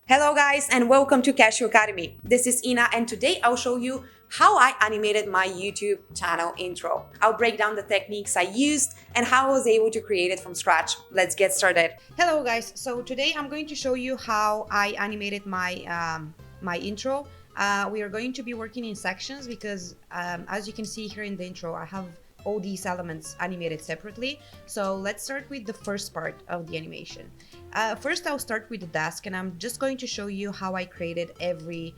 Hello guys and welcome to Cashew Academy. This is Ina and today I'll show you how I animated my YouTube channel intro. I'll break down the techniques I used and how I was able to create it from scratch. Let's get started. Hello guys, so today I'm going to show you how I animated my intro. We are going to be working in sections because as you can see here in the intro, I have all these elements animated separately. So let's start with the first part of the animation. First, I'll start with the desk and I'm just going to show you how I created every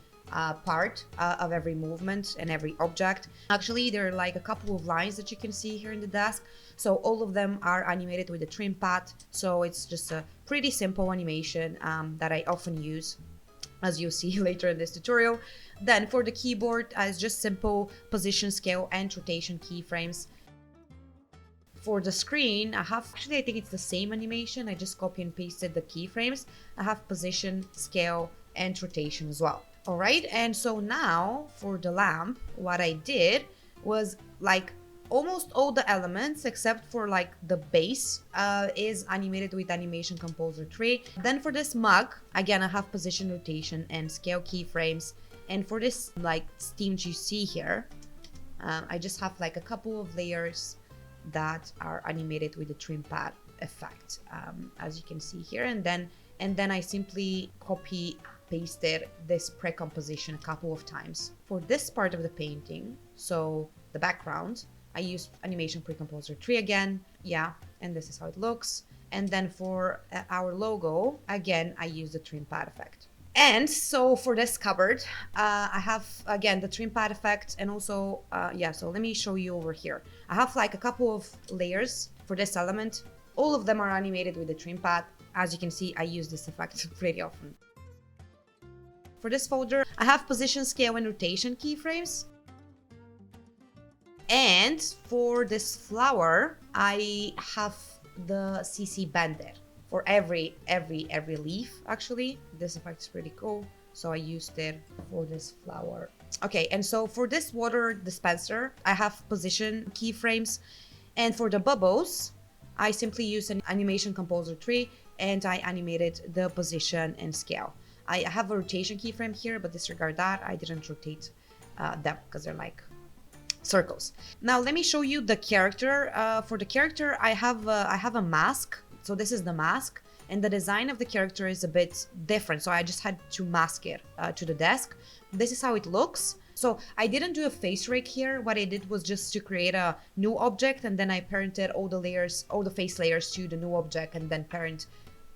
part of every movement and every object. Actually, there are like a couple of lines that you can see here in the desk. So all of them are animated with the trim pad. So it's just a pretty simple animation that I often use, as you'll see later in this tutorial. Then for the keyboard, it's just simple position, scale, and rotation keyframes. For the screen, I think it's the same animation. I just copy and pasted the keyframes. I have position, scale, and rotation as well. All right, and so now for the lamp, what I did was like almost all the elements except for like the base is animated with Animation Composer 3. Then for this mug, again, I have position, rotation, and scale keyframes. And for this like steamed you see here, I just have like a couple of layers that are animated with the trim pad effect, as you can see here. And then I simply copy pasted this pre-composition a couple of times. For this part of the painting, so the background, I use Animation Pre-Composer 3 again. Yeah, and this is how it looks. And then for our logo, again, I use the trim pad effect. And so for this cupboard, I have, again, the trim pad effect and also, so let me show you over here. I have like a couple of layers for this element. All of them are animated with the trim pad. As you can see, I use this effect pretty often. For this folder, I have position, scale, and rotation keyframes. And for this flower, I have the CC Bender. For every leaf, actually. This effect is pretty cool, so I used it for this flower. Okay, and so for this water dispenser, I have position keyframes, and for the bubbles, I simply use an Animation Composer 3 and I animated the position and scale. I have a rotation keyframe here, but disregard that. I didn't rotate them because they're like circles. Now let me show you the character. For the character, I have a mask. So this is the mask, and the design of the character is a bit different. So I just had to mask it to the desk. This is how it looks. So I didn't do a face rig here. What I did was just to create a new object, and then I parented all the layers, all the face layers to the new object, and then parent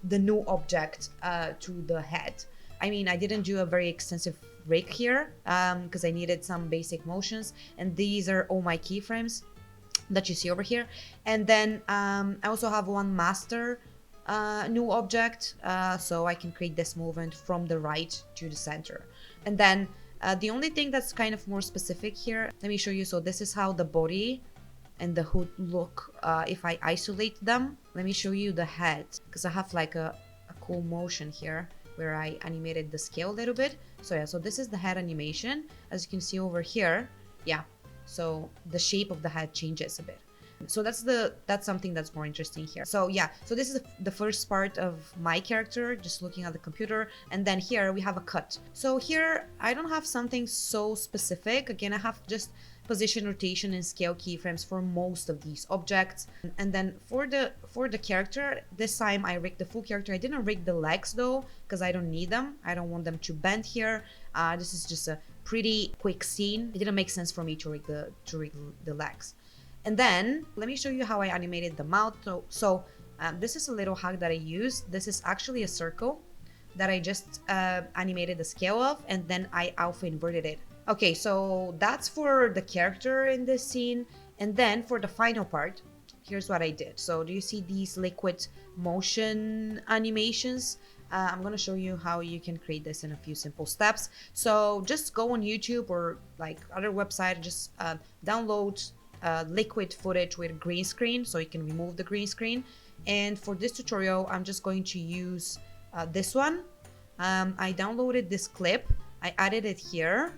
the new object to the head. I mean, I didn't do a very extensive rig here because I needed some basic motions, and these are all my keyframes that you see over here. And then I also have one master new object, so I can create this movement from the right to the center. And then the only thing that's kind of more specific here, let me show you. So this is how the body and the hood look if I isolate them. Let me show you the head, because I have like a cool motion here where I animated the scale a little bit. So yeah, so this is the head animation. As you can see over here, yeah, so the shape of the head changes a bit. So that's something that's more interesting here. So yeah, so this is the first part of my character, just looking at the computer. And then here we have a cut. So here I don't have something so specific. Again, I have just position, rotation, and scale keyframes for most of these objects. And then for the character, this time I rigged the full character. I didn't rig the legs though, because I don't need them. I don't want them to bend here. This is just a pretty quick scene. It didn't make sense for me to rig the legs. And then let me show you how I animated the mouth. So this is a little hack that I used. This is actually a circle that I just animated the scale of, and then I alpha inverted it. Okay, so that's for the character in this scene. And then for the final part, here's what I did. So do you see these liquid motion animations? I'm going to show you how you can create this in a few simple steps. So just go on YouTube or like other website, just download liquid footage with green screen, so you can remove the green screen. And for this tutorial, I'm just going to use this one. I downloaded this clip, I added it here.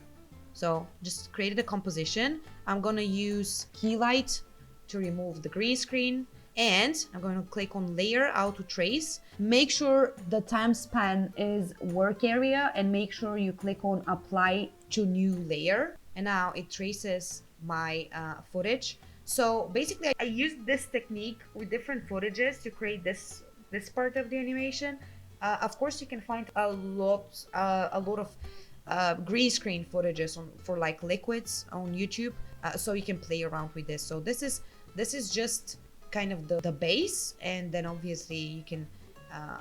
So just created a composition. I'm going to use Keylight to remove the green screen. And I'm going to click on layer, auto trace. Make sure the time span is work area and make sure you click on apply to new layer. And now it traces my footage. So basically I used this technique with different footages to create this part of the animation. Of course you can find a lot of green screen footages for like liquids on YouTube, so you can play around with this. So this is just kind of the base, and then obviously you can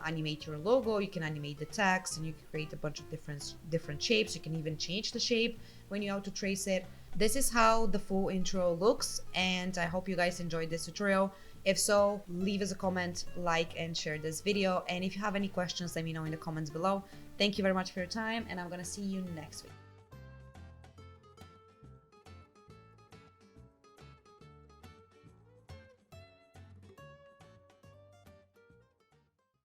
animate your logo, you can animate the text, and you can create a bunch of different shapes. You can even change the shape when you auto trace it. This is how the full intro looks, and I hope you guys enjoyed this tutorial. If so, leave us a comment, like, and share this video. And if you have any questions, let me know in the comments below. Thank you very much for your time, and I'm gonna see you next week.